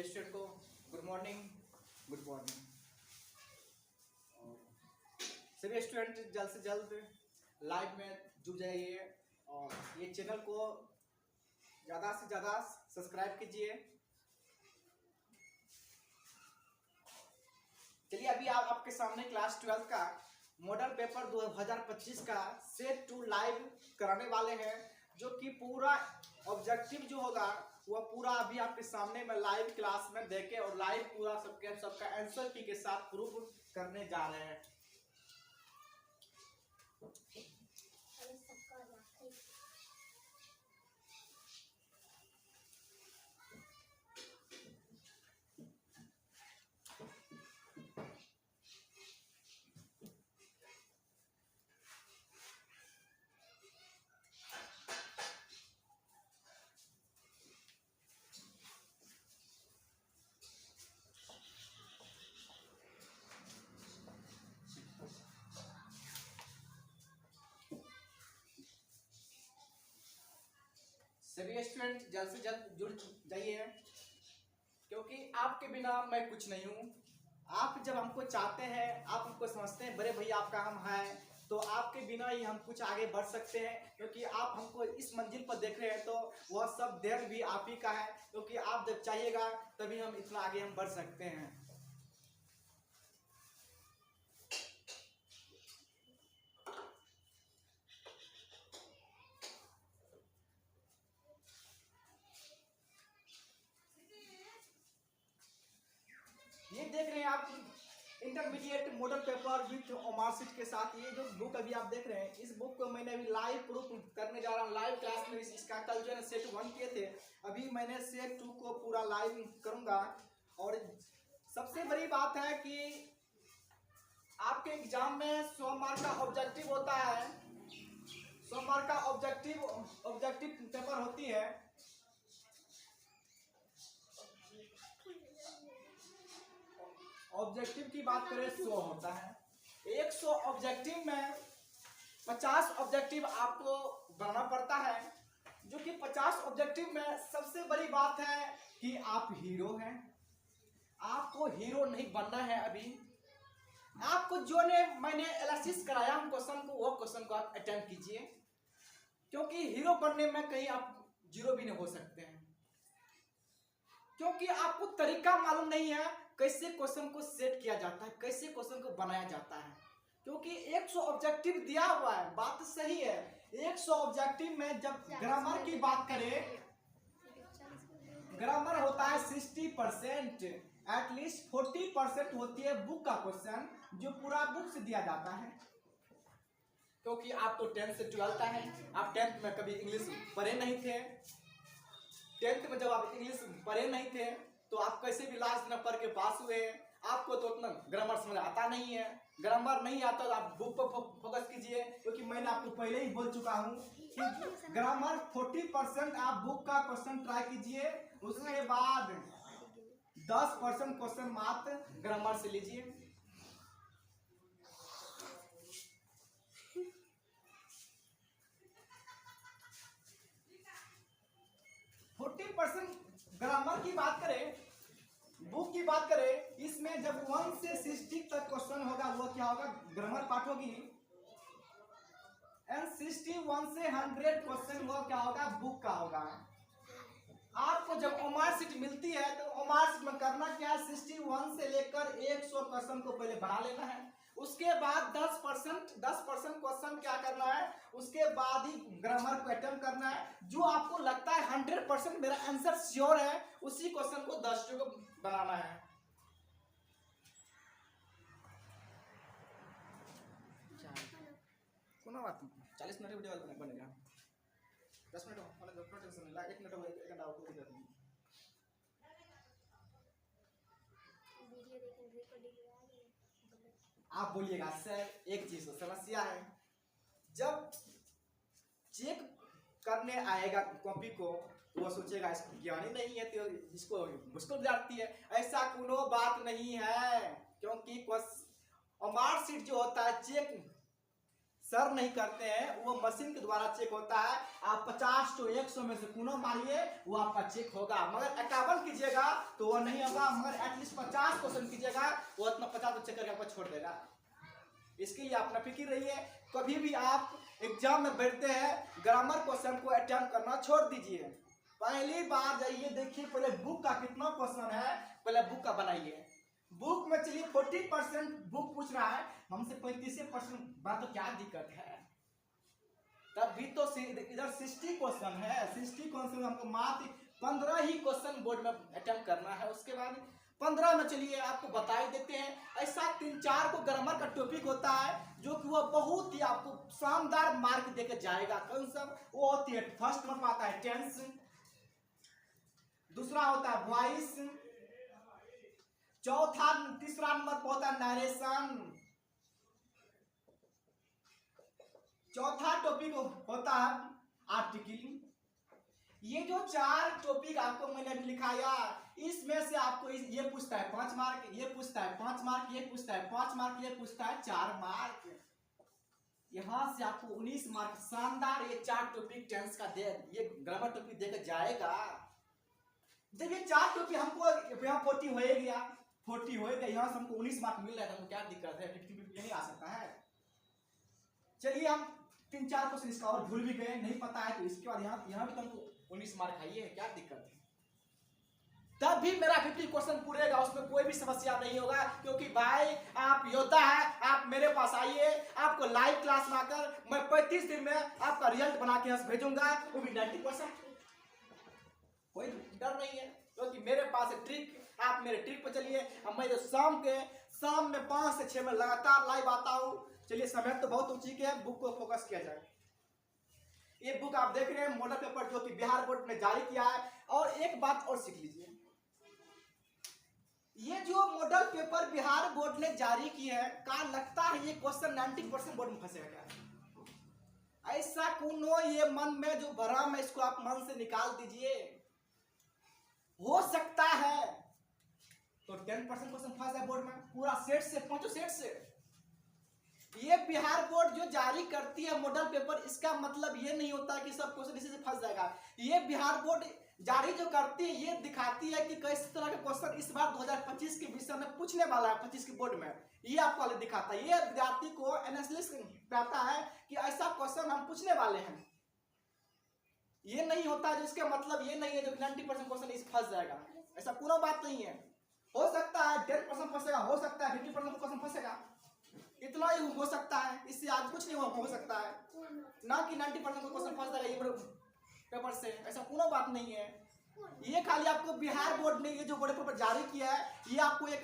सभी स्टूडेंट को good morning. Good morning सभी स्टूडेंट, जल्द से जल्द लाइव में जुड़ जाइए और ये चैनल को ज़्यादा से ज़्यादा सब्सक्राइब कीजिए। चलिए, अभी आपके सामने क्लास 12 का मॉडल पेपर 2025 का सेट 2 लाइव कराने वाले हैं, जो कि पूरा ऑब्जेक्टिव जो होगा वह पूरा अभी आपके सामने में लाइव क्लास में देके और लाइव पूरा सबका आंसर की के साथ प्रूफ करने जा रहे हैं। सभी स्टूडेंट जल्द से जल्द जुड़ जाइए, क्योंकि आपके बिना मैं कुछ नहीं हूँ। आप जब हमको चाहते हैं, आप हमको समझते हैं बड़े भैया आपका हम है, तो आपके बिना ही हम कुछ आगे बढ़ सकते हैं। क्योंकि आप हमको इस मंजिल पर देख रहे हैं तो वह सब देन भी आप ही का है, क्योंकि आप जब चाहिएगा तभी हम इतना आगे हम बढ़ सकते हैं। ये देख रहे हैं आप intermediate model paper with marksheet के साथ ये जो बुक अभी आप देख रहे हैं, इस बुक को मैंने अभी लाइव प्रूफ करने जा रहा हूँ। लाइव क्लास में इसका कल जो है सेट 1 किए थे, अभी मैंने सेट 2 को पूरा लाइव करूँगा। और सबसे बड़ी बात है कि आपके एग्जाम में 100 मार्क का ऑब्जेक्टिव होता है। 100 मार्क का ऑब्जेक्टिव पेपर होती है। ऑब्जेक्टिव की बात करें 100 होता है। 100 ऑब्जेक्टिव में 50 ऑब्जेक्टिव आपको बनाना पड़ता है, जो कि 50 ऑब्जेक्टिव में सबसे बड़ी बात है कि आप हीरो हैं। आपको हीरो नहीं बनना है। अभी आपको जो ने मैंने एनालिसिस कराया हम क्वेश्चन को, वो क्वेश्चन को आप अटेम्प्ट कीजिए, क्योंकि हीरो बनने में कहीं आप जीरो भी नहीं हो सकते हैं। क्योंकि आपको तरीका मालूम नहीं है कैसे क्वेश्चन को सेट किया जाता है, कैसे क्वेश्चन को बनाया जाता है। क्योंकि 100 ऑब्जेक्टिव दिया हुआ है, बात सही है। 100 ऑब्जेक्टिव में जब ग्रामर की बात करें, ग्रामर होता है 60%, एटलीस्ट 40% होती है बुक का क्वेश्चन, जो पूरा बुक से दिया जाता है। क्योंकि आप तो 10th से 12th है, आप 10th में कभी इंग्लिश पढ़े नहीं थे। 10th में जब आप इंग्लिश पढ़े नहीं थे तो आप कैसे भी लास्ट में पढ़ के पास हुए। आपको तो उतना ग्रामर समझ आता नहीं है। ग्रामर नहीं आता तो आप बुक पर फोकस कीजिए, क्योंकि मैंने आपको पहले ही बोल चुका हूँ कि ग्रामर 40% आप बुक का क्वेश्चन ट्राई कीजिए, उसके बाद 10% क्वेश्चन मात्र ग्रामर से लीजिए। ग्रामर की बात करें, बुक की बात करें, इसमें जब 1 से 60 तक क्वेश्चन होगा वो क्या होगा, ग्रामर पार्ट होगी। एंड 61 से 100 क्वेश्चन वो क्या होगा, बुक का होगा। आपको जब मार्कशीट मिलती है तो मार्कशीट में करना क्या है, 61 से लेकर 100 क्वेश्चन को पहले बना लेना है। उसके बाद 10% क्वेश्चन क्या करना है, उसके बाद ही ग्रामर को अटेम्प्ट करना है। जो आपको लगता है 100% मेरा आंसर श्योर है, उसी क्वेश्चन को 10 को बनाना है। कोनो बात नहीं, 40 मिनट वीडियो बनेगा। 10 मिनट मतलब टेंशन नहीं, 1 मिनट 1 घंटा आपको दिक्कत नहीं। आप बोलिएगा सर एक चीज तो समस्या है, जब चेक करने आएगा कॉपी को वो सोचेगा इसको ज्ञान ही नहीं है तो इसको मुश्किल जाती है। ऐसा कोनो बात नहीं है, क्योंकि मार्कशीट जो होता है चेक सर नहीं करते हैं, वो मशीन के द्वारा चेक होता है। आप 50 to 100 में से कुनो मारिए, वो आपका चेक होगा। मगर 51 कीजिएगा तो वो नहीं होगा, मगर एटलीस्ट 50 क्वेश्चन कीजिएगा, वो इतना 50 चेक करके आपको छोड़ देगा। इसके लिए आप न फिक्र रहिए। कभी भी आप एग्जाम में बैठते हैं, ग्रामर क्वेश्चन को अटेम्प्ट करना छोड़ दीजिए। पहली बार जाइए, देखिए पहले बुक का कितना क्वेश्चन है, पहले बुक का बनाइए। बुक में चलिए 40% बुक पूछ रहा है, हमसे 35% बात, तो क्या दिक्कत है? तब भी तो इधर 60 क्वेश्चन है, 60 क्वेश्चन हमको मात्र 15 ही क्वेश्चन बोर्ड में अटेम्प्ट करना है। उसके बाद 15 में चलिए आपको बता ही देते हैं। ऐसा 3-4 को ग्रामर का टॉपिक होता है जो कि वह बहुत ही आपको शानदार मार्क देकर जाएगा। कौन सा वो होती है? फर्स्ट नंबर आता है टेंस, दूसरा होता है वॉइस, तीसरा नंबर पर होता है नरेशन, चौथा टॉपिक होता है आर्टिकल। ये जो 4 टॉपिक आपको मैंने लिखाया, इसमें से आपको ये पूछता है 5 मार्क, ये पूछता है 5 मार्क, ये पूछता है 5 मार्क, ये पूछता है 4 मार्क। यहां से आपको 19 मार्क शानदार ये 4 टॉपिक टेंस का ये ग्रामर टॉपिक देकर जाएगा। जब ये 4 टॉपिक हमको यहाँ 40 हो गया, 40 हो गया, यहाँ से हमको 19 मार्क मिल रहा है, तो हमको क्या दिक्कत है? 50 नहीं आ सकता है। चलिए हम 3-4 क्वेश्चन इसका और भूल भी गए, नहीं पता है, तो इसके बाद यहाँ भी तो हमको 19 मार्क आइए, क्या दिक्कत है? तब भी मेरा 50 क्वेश्चन पूरेगा, उसमें कोई भी समस्या नहीं होगा। क्योंकि भाई आप योद्धा है, आप मेरे पास आइए, आपको लाइव क्लास में आकर मैं 35 दिन में आपका रिजल्ट बना के भेजूंगा, वो भी 90%। कोई डर नहीं है, क्योंकि मेरे पास ट्रिक, आप मेरे ट्रिक पर चलिए। अब मैं जो शाम में 5 से 6 में लगातार लाइव आता हूँ। चलिए समय तो बहुत ऊंची के है, बुक को फोकस किया जाए। ये बुक आप देख रहे हैं मॉडल पेपर जो कि बिहार बोर्ड ने जारी किया है। और एक बात और सीख लीजिए, ये जो मॉडल पेपर बिहार बोर्ड ने जारी किया है, का लगता है ये क्वेश्चन 90% बोर्ड में फंसेगा क्या? ऐसा कोनो ये मन में जो भरम है, इसको आप मन से निकाल दीजिए। हो सकता है तो 10% क्वेश्चन फंस जाए बोर्ड में, पूरा सेट से, 5 सेट से। ये बिहार बोर्ड जो जारी करती है मॉडल पेपर, इसका मतलब ये नहीं होता कि सब क्वेश्चन इसी से फंस जाएगा। ये बिहार बोर्ड जारी जो करती है, ये दिखाती है कि किस तरह के क्वेश्चन इस बार 2025 के विषय में पूछने वाला है 25 के बोर्ड में। ये आपको दिखाता है, ये विद्यार्थी को एनालिसिस करता है कि ऐसा क्वेश्चन हम पूछने वाले हैं। ये नहीं होता जिसके मतलब ये नहीं है जो 90% क्वेश्चन इस फंस जाएगा, ऐसा पूरा बात नहीं है। हो सकता है 10% फंसेगा, हो सकता है 50% क्वेश्चन फंसेगा, इतना ही हो सकता है, इससे आज कुछ नहीं हो सकता है। ना कि 90% क्वेश्चन फंस जाएगा ये पेपर से, ऐसा पूरा बात नहीं है। ये खाली आपको बिहार बोर्ड ने ये जो बोर्ड पेपर जारी किया है, ये आपको एक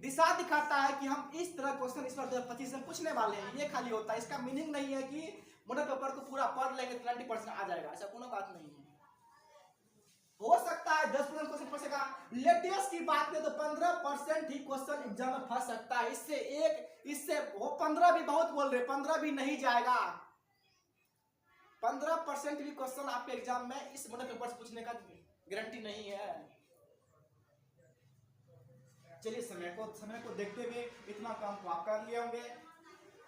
दिशा दिखाता है कि हम इस तरह क्वेश्चन इस बार 2025 में पूछने वाले हैं। ये खाली होता है, इसका मीनिंग नहीं है कि मॉडल पेपर को पूरा पढ़ लेंगे तो 90% आ जाएगा, ऐसा कोई बात नहीं है। हो सकता है 10% क्वेश्चन फंसेगा। लेटेस्ट की बात करें तो 15% ही क्वेश्चन एग्जाम में फंस सकता है। इससे वो 15 भी बहुत बोल रहे, 15 भी नहीं जाएगा। 15% भी क्वेश्चन आपके एग्जाम में इस मॉडल पेपर से पूछने का गारंटी नहीं है। चलिए समय को देखते हुए इतना काम तो आप कर लिए होंगे।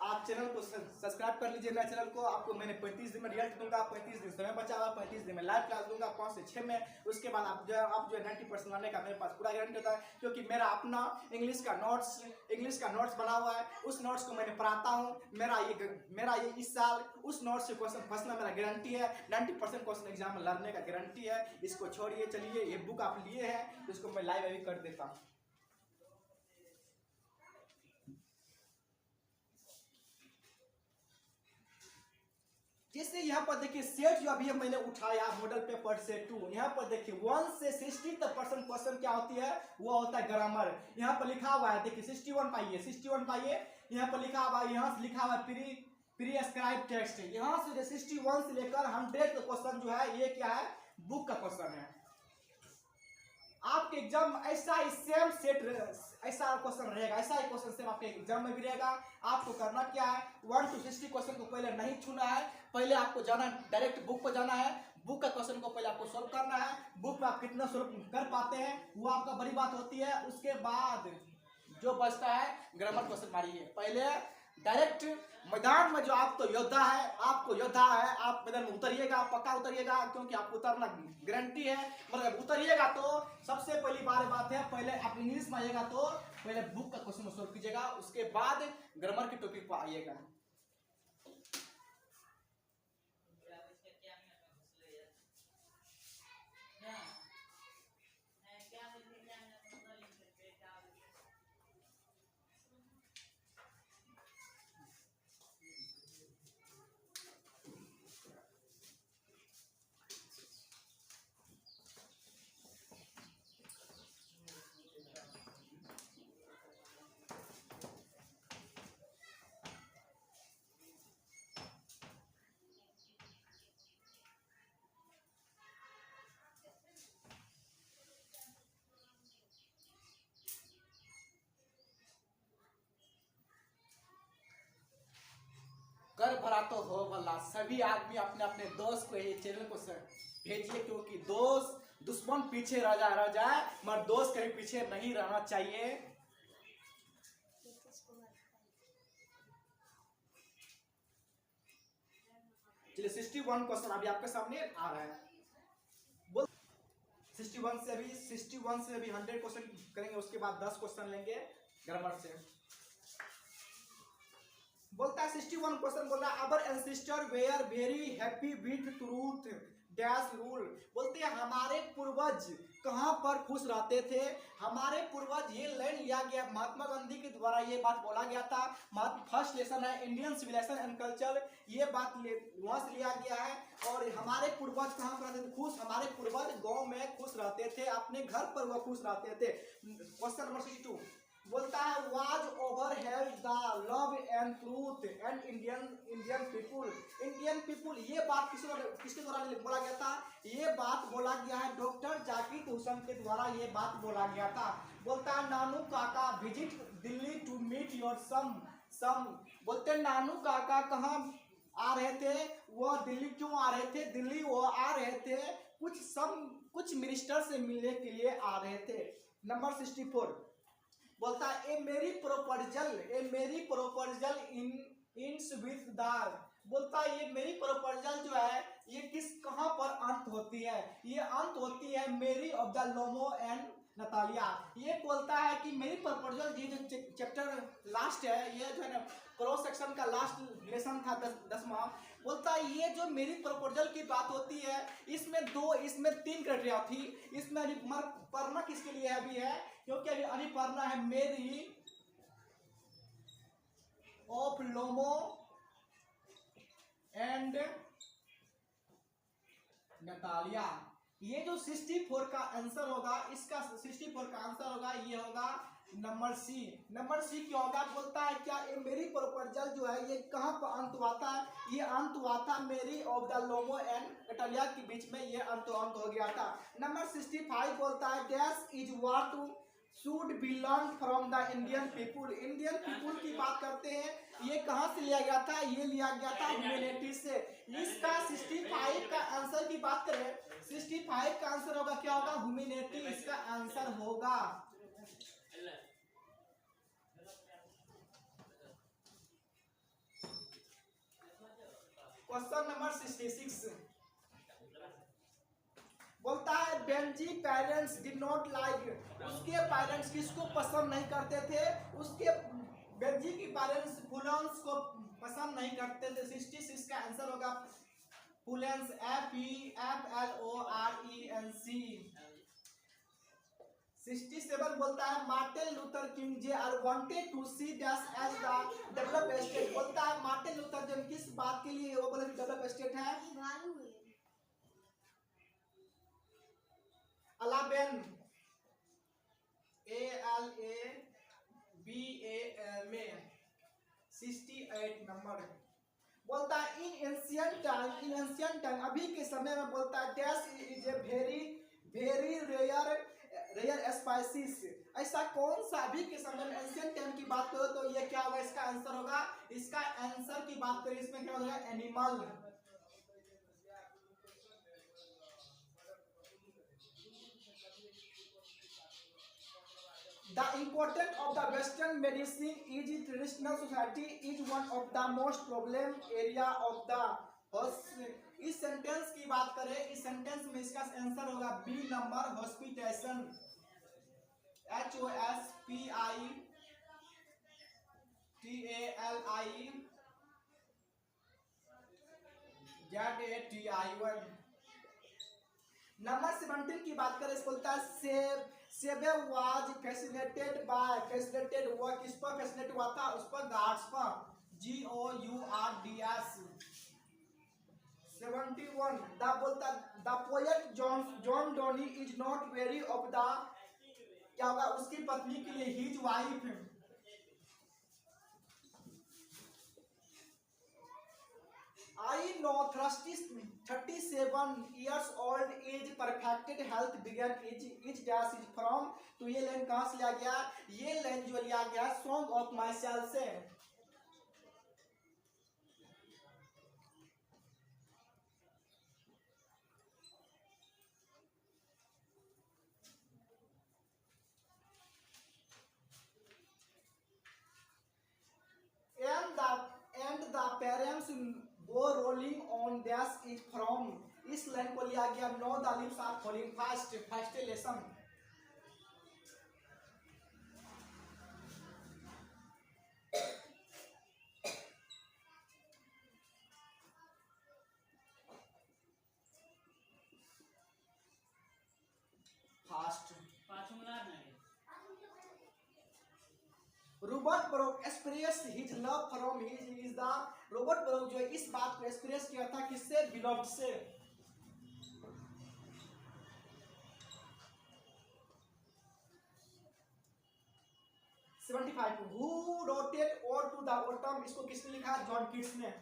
आप चैनल को सब्सक्राइब कर लीजिए मेरे चैनल को। आपको मैंने 35 दिन में रिजल्ट दूंगा, 35 दिन समय बचा हुआ, 35 दिन में लाइव क्लास दूंगा 5 से 6 में। उसके बाद आप जो है 90% लाने का मेरे पास पूरा गारंटी होता है, क्योंकि मेरा अपना इंग्लिश का नोट्स बना हुआ है। उस नोट्स को मैंने पढ़ाता हूँ। मेरा ये इस साल उस नोट्स से क्वेश्चन फंसना मेरा गारंटी है। 90% क्वेश्चन एग्जाम में लड़ने का गारंटी है। इसको छोड़िए, चलिए ये बुक आप लिए हैं तो इसको मैं लाइव अभी कर देता हूँ। जैसे यहाँ पर देखिए सेट जो अभी मैंने उठाया मॉडल पेपर से 2, यहाँ पर देखिए 1 से 60% क्वेश्चन क्या होती है, वो होता है ग्रामर। यहाँ पर लिखा हुआ है, देखिए 61 पाइए, यहाँ पर लिखा हुआ है, यहाँ से लिखा हुआ है प्रीस्क्राइब टेक्स्ट। यहाँ से 61 से लेकर 100 का क्वेश्चन जो है ये क्या है, बुक का क्वेश्चन है। आपके एग्जाम ऐसा ही सेम सेट ऐसा क्वेश्चन रहेगा, ऐसा ही क्वेश्चन सेम आपके एग्जाम में भी रहेगा। आपको करना क्या है, 1 to 60 क्वेश्चन को पहले नहीं छूना है। पहले आपको जाना डायरेक्ट बुक पर जाना है, बुक का क्वेश्चन को पहले आपको सॉल्व करना है। बुक में आप कितना सॉल्व कर पाते हैं वो आपका बड़ी बात होती है। उसके बाद जो बचता है ग्रामर क्वेश्चन मारिए। पहले डायरेक्ट मैदान में जो आप तो योद्धा है, आपको योद्धा है, आप मैदान में उतरिएगा, पक्का उतरिएगा, क्योंकि आपको उतरना गारंटी है। मगर उतरिएगा तो सबसे पहली बात है, पहले आप इंग्लिश में आइएगा तो पहले बुक का क्वेश्चन सॉल्व कीजिएगा, उसके बाद ग्रामर के टॉपिक पर आइएगा। कर भरा तो हो भला, सभी आदमी अपने अपने दोस्त को ये चैनल को भेजिए, क्योंकि दोस्त दुश्मन पीछे रह जाए मगर दोस्त कहीं पीछे नहीं रहना चाहिए। चलिए 61 क्वेश्चन अभी आपके सामने आ रहा है। 61 से अभी 100 क्वेश्चन करेंगे, उसके बाद 10 क्वेश्चन लेंगे ग्रामर से। बोलता है 61 क्वेश्चन बोल रहा है, our ancestor were very happy with truth dash rule. बोलते हैं हमारे पूर्वज कहां पर खुश रहते थे। हमारे पूर्वज, ये लाइन लिया गया महात्मा गांधी के द्वारा, ये बात बोला गया था। फर्स्ट लेसन है इंडियन सिविलाइजेशन एंड कल्चर, ये बात वहां से लिया गया है। और हमारे पूर्वज कहां पर रहते थे खुश, हमारे पूर्वज गांव में खुश रहते थे, अपने घर पर वह खुश रहते थे। क्वेश्चन नंबर 62 बोलता है was over held the love and truth and Indian people. ये बात किसके द्वारा बोला गया था, ये बात बोला गया है डॉक्टर जाकिर हुसैन के द्वारा, ये बात बोला गया था। बोलता है Nanu Kaka visit Delhi to meet your some. बोलते नानू काका कहाँ आ रहे थे, वो दिल्ली क्यों आ रहे थे, दिल्ली वो आ रहे थे कुछ मिनिस्टर से मिलने के लिए आ रहे थे। नंबर 64 बोलता है ए मेरी प्रोपोजल इन विथ द। बोलता है ये मेरी प्रोपोजल जो है ये कहां पर अंत होती है, ये अंत होती है मेरी ऑफ द लोमो एंड नतालिया। ये बोलता है कि मेरी प्रपोजल, ये जो चैप्टर लास्ट है, ये जो है ना क्रॉस सेक्शन का लास्ट लेसन था 10वां। बोलता है ये जो मेरी प्रपोजल की बात होती है, इसमें 3 क्राइटेरिया थी। इसमें पढ़ना किसके लिए अभी है, क्योंकि अभी पढ़ना है मेरी ऑफ लोमो एंड नतालिया। ये जो 64 का आंसर होगा, इसका 64 का आंसर होगा, ये होगा नंबर सी। नंबर सी क्या होगा, बोलता है क्या ये मेरी प्रपोजल जो है ये कहां पर अंत हुआ था, ये अंत हुआ था मेरी ऑफ द लोमो एंड नतालिया के बीच में, ये अंत हो गया था। नंबर 65 बोलता है dash is what should be learn from the Indian people की बात करते हैं। ये कहां से लिया गया था, ये लिया गया था ह्यूमैनिटी से। इसका 65 का आंसर की बात करें, 65 का आंसर होगा क्या होगा, ह्यूमैनिटी इसका आंसर होगा। क्वेश्चन नंबर 66 बोलता है Benji parents did not like. उसके पेरेंट्स किसको पसंद नहीं करते थे, उसके बेंजी की पेरेंट्स फुलेंस को पसंद नहीं करते थे। 66 का आंसर होगा फुलेंस, FLORENC। 67 बोलता है Martin Luther King J R wanted to see dash as the develop state. बोलता है मार्टिन लूथर किंग किस बात के लिए वो बोले डेवलप स्टेट है, अलाबेन ALABAM 68 नंबर। बोलता है इन एंशिएंट टाइम अभी के समय में, बोलता है dash is a very rare species. ऐसा कौन सा अभी के समय में एंशिएंट टाइम की बात करो तो ये क्या होगा, इसका आंसर होगा, इसका आंसर की बात करें इसमें क्या होगा, animal. The importance of the Western medicine is traditional society is one of the most problem area of the इस सेंटेंस की बात करें, इस सेंटेंस में इसका आंसर होगा बी नंबर हॉस्पिटेशन HOSPITALIZATI नंबर 17 की बात करें, इसको बोलता है सेबे वाज फैसिलिटेटेड हुआ किस पर फैसिलिटेट हुआ था, उस पर गार्ड्स पर GOURDS 71 द बोलता the poet John Donne is not very of the क्या होगा उसकी पत्नी के लिए his wife I know 37 years old age perfected health began each dash is from। तो ये लाइन कहाँ से लिया गया, ये लाइन जो लिया गया सॉन्ग ऑफ माई सेल्फ से। and the parents go rolling on this is from। इस लाइन को लिया गया no the lips are falling fast lesson. Fast Robert Brooke express his love from his is the Robert Brooke जो इस बात को express किया था किससे, बिलोव्ड से। हु रोट इट और टू द ऑटम, इसको किसने लिखा, जॉन किट्स ने।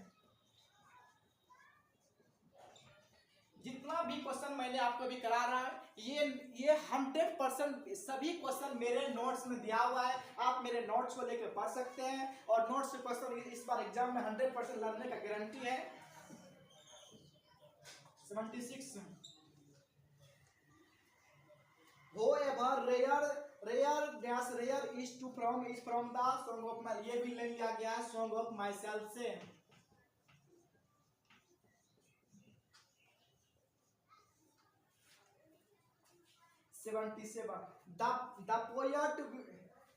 जितना भी क्वेश्चन मैंने आपको अभी करा रहा है ये 100% सभी क्वेश्चन मेरे नोट्स में दिया हुआ है, आप मेरे नोट्स को लेकर पढ़ सकते हैं और नोट्स से क्वेश्चन इस बार एग्जाम में 100% लर्नने का गारंटी है। 76 however rare is to from is from the song of my, ये भी ले लिया गया है song of myself से। 77 the poet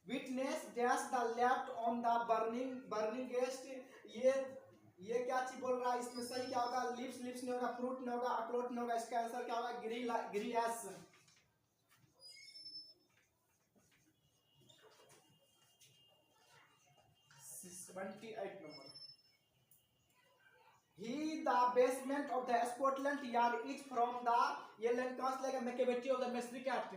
witness dash the left on the burning guest। ये क्या चीज बोल रहा है, इसमें सही क्या होगा, लिप्स नहीं होगा, फ्रूट नहीं होगा, अखरोट नहीं होगा, इसका आंसर क्या होगा, Greece. 78 number He the basement of the Scotland Yard is from the, ये लाइन कहाँ से लेगा, Macavity of the mystery cat.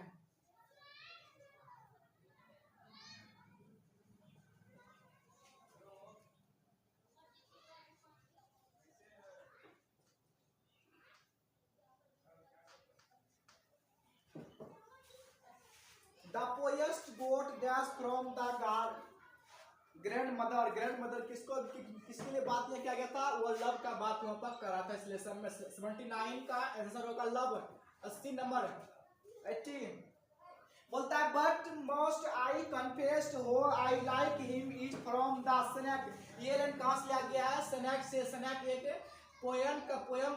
The poorest got dash from the grand mother किसके लिए बात नहीं किया गया था, वो लव का बात वहां पर करा था इस लेसन में। 79 का आंसर होगा लव। 80 नंबर 80 बोलता है बट मोस्ट आई कन्फेस्ड हो I like him is from the snake. ये लाइन कहाँ से लिया गया है, स्नैक से। स्नैक एक पोयम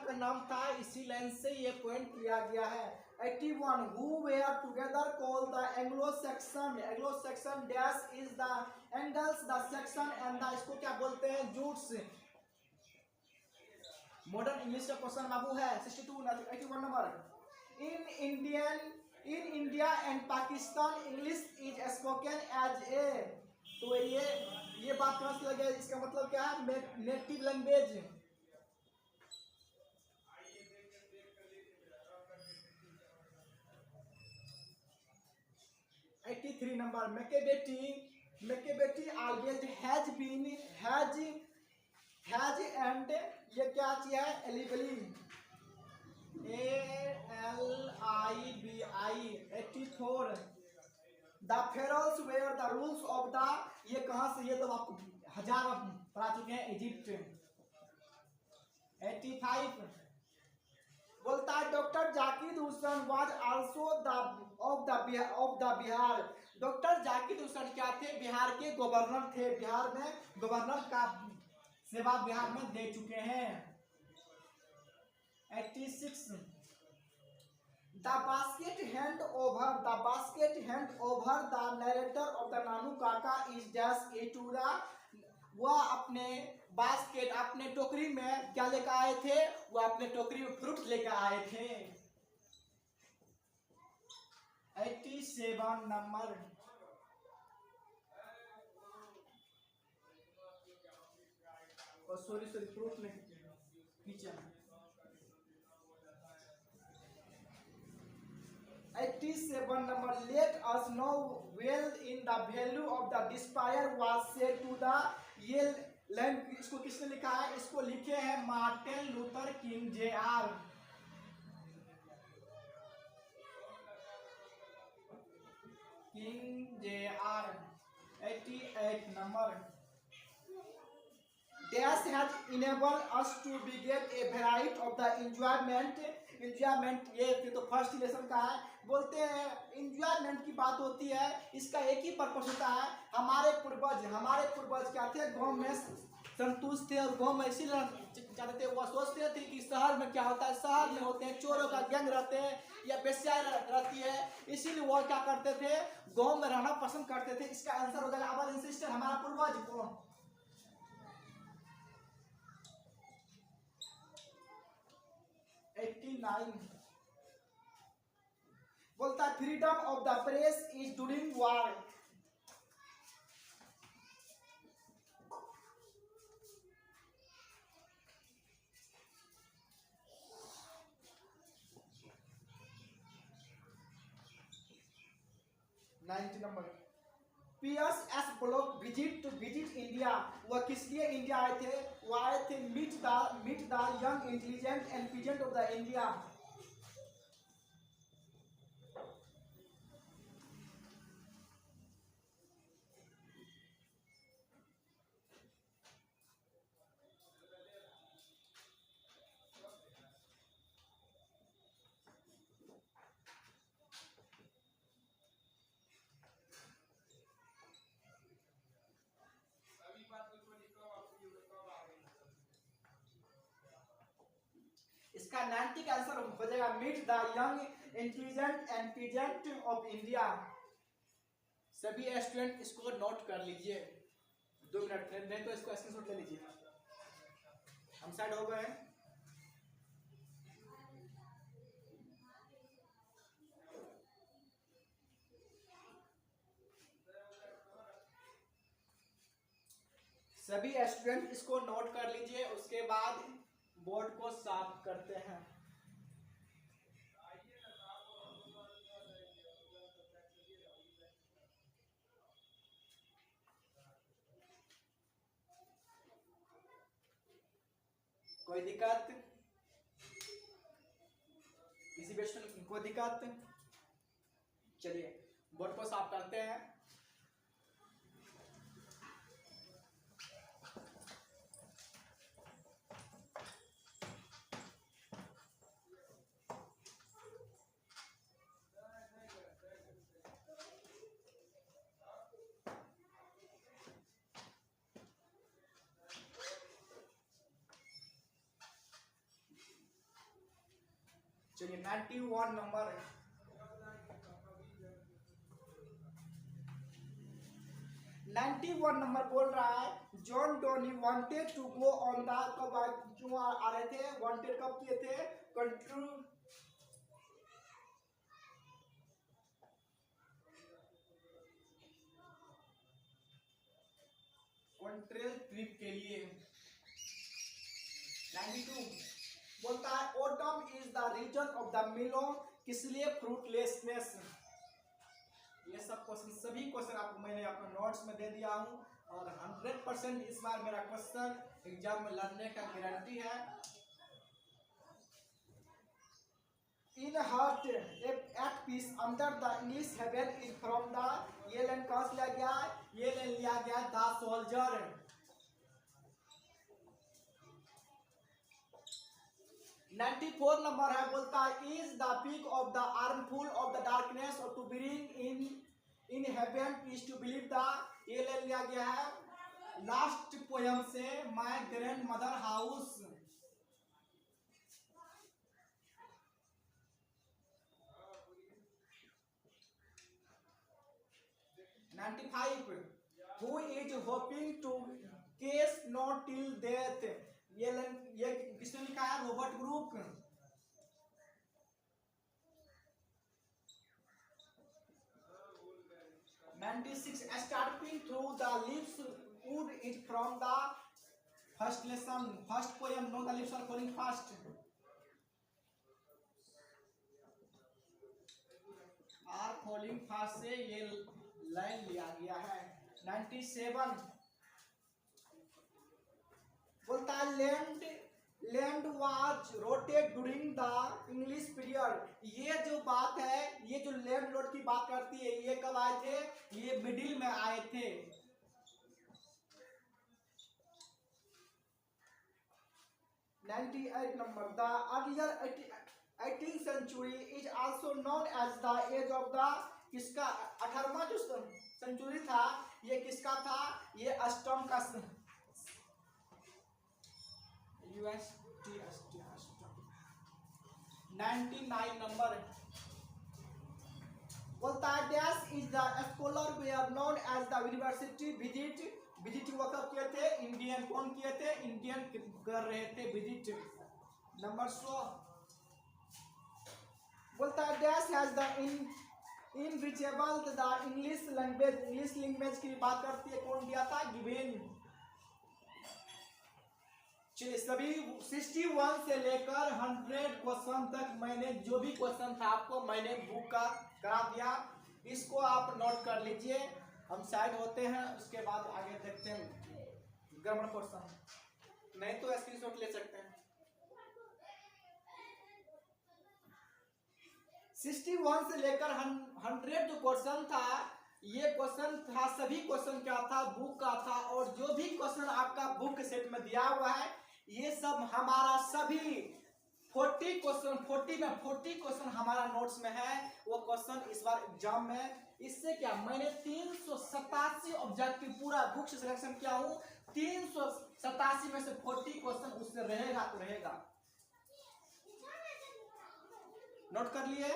का नाम था, इसी लाइन से ये पॉइंट लिया गया है। 81 who were together called the Anglo-Saxon dash is the Angles the Saxon and the, इसको क्या बोलते हैं, जूट्स। मॉडर्न इंग्लिश का क्वेश्चन बाबू है। 81 number in India and Pakistan English is spoken as a। तो ये बात कहाँ से लगे, इसका मतलब क्या है, native language. 83 number मैकेबेटी always has and, ये क्या चीज है, एलिबली ALIBI। 84 the ferrous where the rules of the, ये कहाँ से, ये तो आपको हजार पढ़ा चुके हैं, इजिप्ट। 85 बोलता है doctor Zakir Hussain was also the of the Bihar. Doctor Zakir Hussain क्या थे? बिहार के गवर्नर थे। बिहार में गवर्नर का सेवा बिहार में दे चुके हैं। 86 the basket hand over the narrator of the Nanu Kaka is dash ए टूरा। वह अपने बास्केट अपने टोकरी में क्या लेकर आए थे? वह अपने टोकरी में फ्रूट लेकर आए थे। 87 नंबर सॉरी फ्रूट में kitchen. 87 number let us know well in the value of the despair was said to the Yale land। इसको किसने लिखा है? इसको लिखे हैं Martin Luther king Jr। King Jr। 88 number Dash has enabled us to begin a variety of the enjoyment। ये तो first lesson का है। बोलते हैं इंजॉयमेंट की बात होती है, इसका एक ही पर्पस होता है। हमारे पूर्वज क्या थे? गांव में संतुष्ट थे और गांव में इसीलिए चाहते थे। वह सोचते थे कि शहर में क्या होता है? शहर में होते हैं चोरों का गैंग रहते हैं या बेस्याई रहती है, इसीलिए वह क्या करते थे? गांव में रहना पसंद करते थे। इसका आंसर हो जाएगा अवर इंसिस्टर, हमारा पूर्वज कौन? 89 बोलता है freedom of the press is during war. Number Pierce S Block visit India. वह किस लिए इंडिया आए थे? वह आए थे meet the young intelligent and peasant of the India. इसका 90 का आंसर हो जाएगा meet the young intelligent and peasant of India. सभी स्टूडेंट इसको नोट कर लीजिए। 2 मिनट नहीं तो इसको स्क्रीनशॉट ले लीजिए। हम साइड हो गए। सभी स्टूडेंट इसको नोट कर लीजिए, उसके बाद बोर्ड को साफ करते हैं। कोई दिक्कत? किसी भी स्टूडेंट को दिक्कत? चलिए बोर्ड को साफ करते हैं। चलिए 91 नंबर 91 नंबर बोल रहा है John Donne wanted to go on the, कब क्यों आ रहे थे? वांटेड कब किए थे? कंट्रेल ट्रिप के लिए। 92 बोलता है autumn is the reason of the mellow, किस लिए? फ्रूटलेसनेस। ये सब क्वेश्चन, सभी क्वेश्चन आपको मैंने अपने नोट्स में दे दिया हूं और 100% इस बार मेरा क्वेश्चन एग्जाम में लड़ने का गारंटी है। In heart at peace under the English heaven is from the, ये लाइन कहां से लिया गया? ये लाइन लिया गया द सोल्जर। 94 नंबर है, बोलता है is the peak of the armful of the darkness और to bring in heaven is to believe the, ये ले लिया गया है लास्ट पोयम से, my grand mother house. 95 who is hoping to case not till death, ये किसने लिखा है? Robert Brooke. 96 escaping through the leaves wood is from the first lesson, first poem, no the leaves are falling fast, are falling fast से ये line लिया गया है। 97 बोलता है land was rotated during the English period, ये जो बात है, ये जो लैंड लॉर्ड की बात करती है, ये कब आए थे? ये मिडिल में आए थे। 98 number, the earlier 18th century is also known as the age of the, किसका 18वां जो सेंचुरी था ये किसका था? ये अष्टम का, UST 99 नंबर बोलता है dash is the scholar they are known as the university visit वो कब किए थे? इंडियन, कौन किए थे? इंडियन कर रहे थे विजिट। नंबर 100 बोलता है dash has the enrichable the English language की बात करती है, कौन दिया था? गिवेन। चलिए सभी 61 से लेकर 100 क्वेश्चन तक मैंने जो भी क्वेश्चन था आपको मैंने बुक का करा दिया, इसको आप नोट कर लीजिए। हम साइड होते हैं, उसके बाद आगे देखते हैं ग्रामर क्वेश्चन, नहीं तो स्क्रीनशॉट ले सकते हैं। 61 से लेकर 100 जो क्वेश्चन था, ये क्वेश्चन था, सभी क्वेश्चन क्या था? बुक का था, और जो भी क्वेश्चन आपका बुक सेट में दिया हुआ है ये सब हमारा सभी 40 क्वेश्चन हमारा नोट्स में है। वो क्वेश्चन इस बार एग्जाम में, इससे क्या मैंने 387 ऑब्जेक्टिव पूरा बुक से सिलेक्शन किया हूँ, 387 में से 40 क्वेश्चन उससे रहेगा तो रहेगा। नोट कर लिए?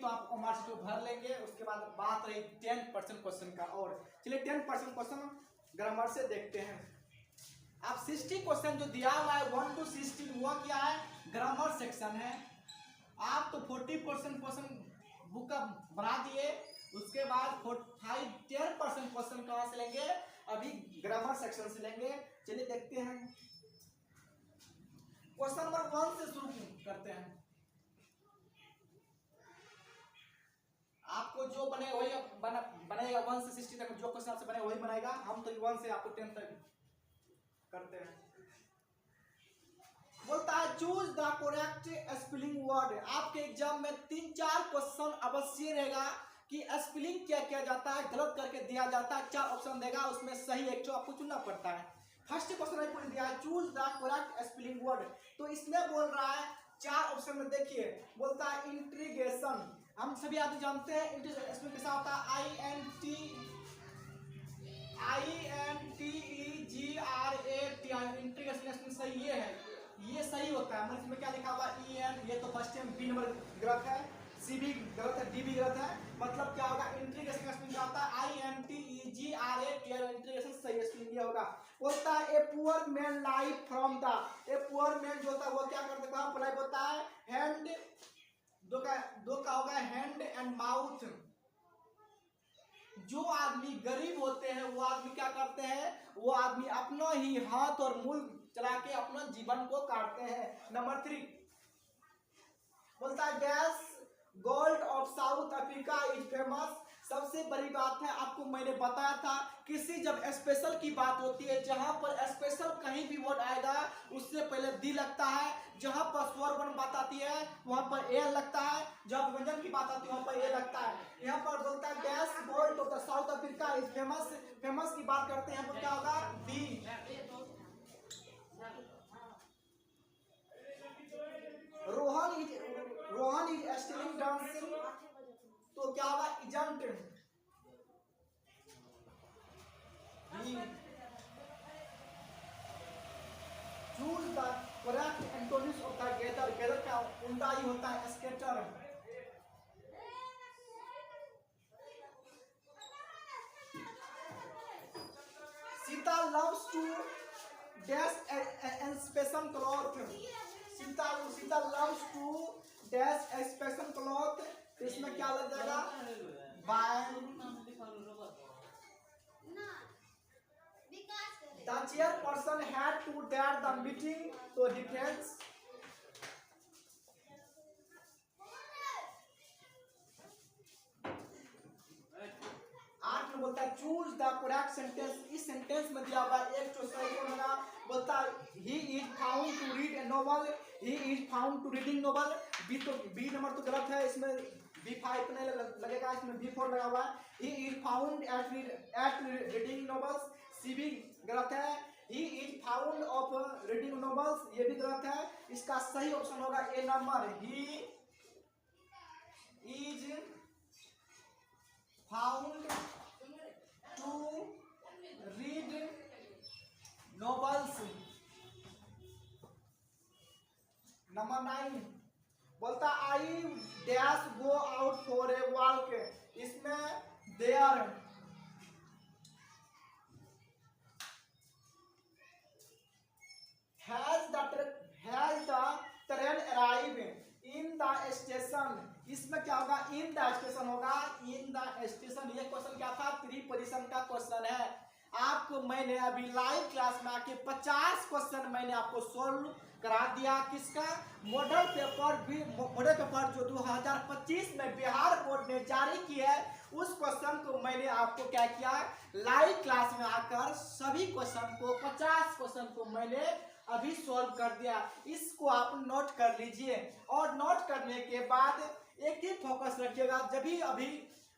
तो आप मार्क्स को भर लेंगे। उसके बाद बात रही 10% क्वेश्चन का, और चलिए 10% क्वेश्चन ग्रामर से देखते हैं। आप 60 क्वेश्चन जो दिया हुआ है 1 to 16 वो क्या है? ग्रामर सेक्शन है। आप तो 40% क्वेश्चन बुक का बना दिए, उसके बाद 10% क्वेश्चन कहाँ से लेंगे? अभी ग्रामर सेक्शन से लेंगे। चलिए देखते हैं, क्वेश्चन नंबर 1 से शुरू करते हैं। आपको जो बने वही बनेगा, 1 से 60 तक जो क्वेश्चन आपसे बने वही बनाएगा। हम तो 1 से आपको 10 तक करते हैं। बोलता है choose the correct spelling word. आपके एग्जाम में 3-4 क्वेश्चन अवश्य रहेगा कि स्पेलिंग क्या किया जाता है, गलत करके दिया जाता है। 4 ऑप्शन देगा, उसमें सही एक तो आपको चुनना पड़ता है। फर्स्ट क्वेश्चन में पूछ दिया है choose the correct spelling word, तो इसमें बोल रहा है 4 ऑप्शन में देखिए, बोलता है इंट्रीगेशन। हम सभी आदमी जानते हैं इंट्रीगेशन कैसा होता है, INTEGRAT, इंट्रीगेशन सही ये है, ये सही होता है। मतलब इसमें क्या लिखा हुआ EN, ये तो फर्स्ट टाइम बी नंबर गलत है, सी भी गलत है, डी भी गलत है। मतलब क्या होगा? इंट्रीगेशन का स्पेलिंग क्या होता है? INTEGRAT, इंट्रीगेशन सही स्पेलिंग ये होगा। बोलता है a poor man life from the, a poor man जो होता है वो क्या करता है? लाइफ होता है हैंड, दो का होगा हैंड एंड माउथ। जो आदमी गरीब होते हैं वो आदमी क्या करते हैं? वो आदमी अपना ही हाथ और मुंह चला के अपना जीवन को काटते हैं। नंबर 3 बोलता है gas gold of south Africa is famous, सबसे बड़ी बात है, आपको मैंने बताया था किसी जब स्पेशल की बात होती है, जहां पर स्पेशल कहीं भी वर्ड आएगा उससे पहले दी लगता है, जहां पर स्वर वर्ण बात आती है वहां पर ए लगता है, जब व्यंजन की बात आती है वहां पर ए लगता है। यहाँ पर बोलता है gas bolt of the South Africa is famous, famous की बात करते हैं तो क्या होगा B. Rohan is stilling dancing, तो क्या होगा isn't. Choose the correct antonyms of the gather, gather का उल्टा ही होता है scatter. Sita loves to dash and special cloth, Sita loves to dash a special cloth, इसमें क्या लग जाएगा by the chairperson had to dare the meeting, तो डिफरेंस। आठ में बोलता है चूज द करेक्ट सेंटेंस, इस सेंटेंस में दिया हुआ एक तो सही होगा, बोलता है he is found to read a novel, he is found to reading novel, B तो बी नंबर तो गलत है, इसमें B5 नहीं लगेगा, इसमें B4 लगा हुआ है। He is found at reading novels, C भी गलत है। He is found of reading novels, ये भी गलत है। इसका सही ऑप्शन होगा A number, he is found to read novels. Number 9 बोलता I dash go out for a walk, इसमें there has the train arrive in the station, इसमें क्या होगा इन द स्टेशन होगा, इन द स्टेशन। ये question क्या था, preposition का क्वेश्चन है। आपको मैंने अभी लाइव क्लास में आके 50 क्वेश्चन मैंने आपको सोल्व करा दिया, किसका मॉडल पेपर भी, मॉडल पेपर जो 2025 में बिहार बोर्ड ने जारी की है, उस क्वेश्चन को मैंने आपको क्या किया लाइव क्लास में आकर सभी क्वेश्चन को 50 क्वेश्चन को मैंने अभी सॉल्व कर दिया। इसको आप नोट कर लीजिए और नोट करने के बाद एक ही फोकस रखिएगा, जब भी अभी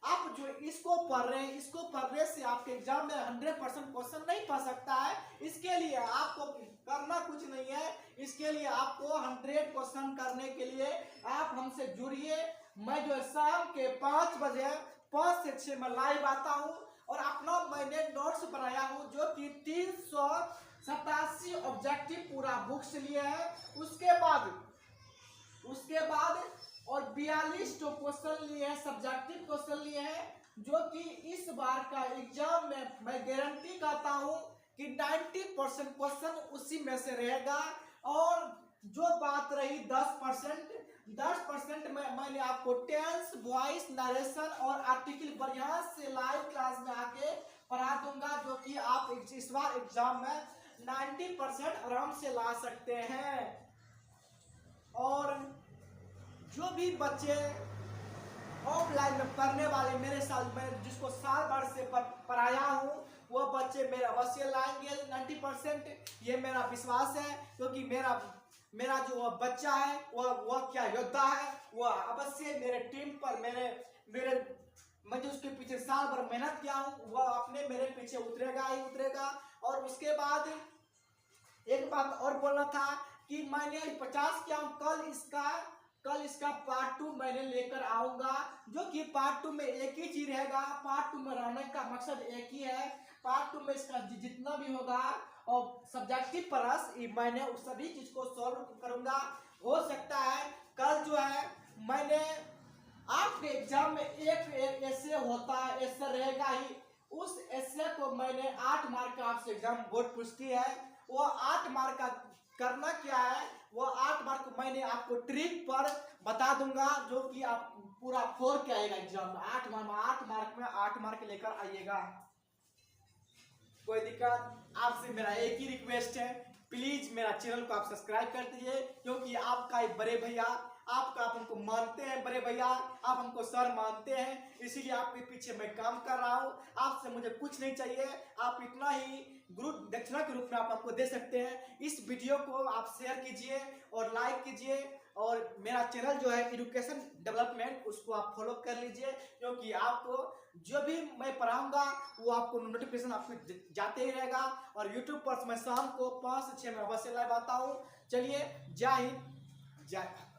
आप जो इसको पढ़ रहे हैं, इसको पढ़ने से आपके एग्जाम में 100% क्वेश्चन नहीं पढ़ सकता है। इसके लिए आपको करना कुछ नहीं है, इसके लिए आपको 100 क्वेश्चन करने के लिए आप हमसे जुड़िए। मैं जो शाम के 5 बजे 5 से 6 में लाइव आता हूँ और अपना मैंने नोट्स बनाया हूँ जो कि 387 ऑब्जेक्टिव पूरा बुक्स लिए है। उसके बाद और 42 तो क्वेश्चन लिए हैं, सब्जेक्टिव क्वेश्चन लिए हैं, जो कि इस बार का एग्जाम में मैं गारंटी करता हूं कि 90% क्वेश्चन उसी में से रहेगा। और जो बात रही 10% में मैंने आपको टेंस, वॉइस, नरेशन और आर्टिकल बढ़िया से लाइव क्लास में आके पढ़ा दूंगा, जो कि आप इस बार एग्जाम में 90% आराम से ला सकते हैं। और जो भी बच्चे ऑफलाइन में पढ़ने वाले मेरे साथ में जिसको साल भर से पढ़ाया हूँ, वो बच्चे मेरे अवश्य लाएंगे 90%, ये मेरा विश्वास है। क्योंकि मेरा जो बच्चा है वह क्या योद्धा है, वह अवश्य मेरे टीम पर मैं जो उसके पीछे साल भर मेहनत किया हूँ, वह अपने मेरे पीछे उतरेगा ही उतरेगा। और उसके बाद एक बात और बोलना था कि मैंने 50 किया हूँ, कल इसका पार्ट 2 मैंने लेकर आऊंगा, जो कि पार्ट 2 में एक ही चीज रहेगा। पार्ट 2 में रहने का मकसद एक ही है, पार्ट 2 में इसका जितना भी होगा और सब्जेक्टिव प्रश्न मैंने उस सभी चीज को सॉल्व करूंगा। हो सकता है कल जो है मैंने आपके एग्जाम में एक ऐसे होता है, ऐसे रहेगा ही, उस ऐसे को मैंने 8 मार्क का आपसे एग्जाम बोर्ड पूछती है, वो 8 मार्क का करना क्या है, वो 8 मार्क मैंने आपको ट्रिक पर बता दूंगा, जो कि आप पूरा 4 के आएगा एग्जाम में। 8 मार्क में 8 मार्क लेकर आइएगा। कोई दिक्कत, आपसे मेरा एक ही रिक्वेस्ट है प्लीज मेरा चैनल को आप सब्सक्राइब कर दीजिए, क्योंकि आपका एक बड़े भैया, आप हमको मानते हैं बड़े भैया, आप हमको सर मानते हैं, इसीलिए आपके पीछे मैं काम कर रहा हूँ। आपसे मुझे कुछ नहीं चाहिए, आप इतना ही गुरु दक्षिणा के रूप में आप हमको दे सकते हैं। इस वीडियो को आप शेयर कीजिए और लाइक कीजिए, और मेरा चैनल जो है एजुकेशन डेवलपमेंट, उसको आप फॉलो कर लीजिए, क्योंकि आपको जो भी मैं पढ़ाऊंगा वो आपको नोटिफिकेशन आपको जाते ही रहेगा। और यूट्यूब पर मैं शाम को 5 से 6 में अवश्य लाइव आता हूँ। चलिए, जय हिंद, जय भारत।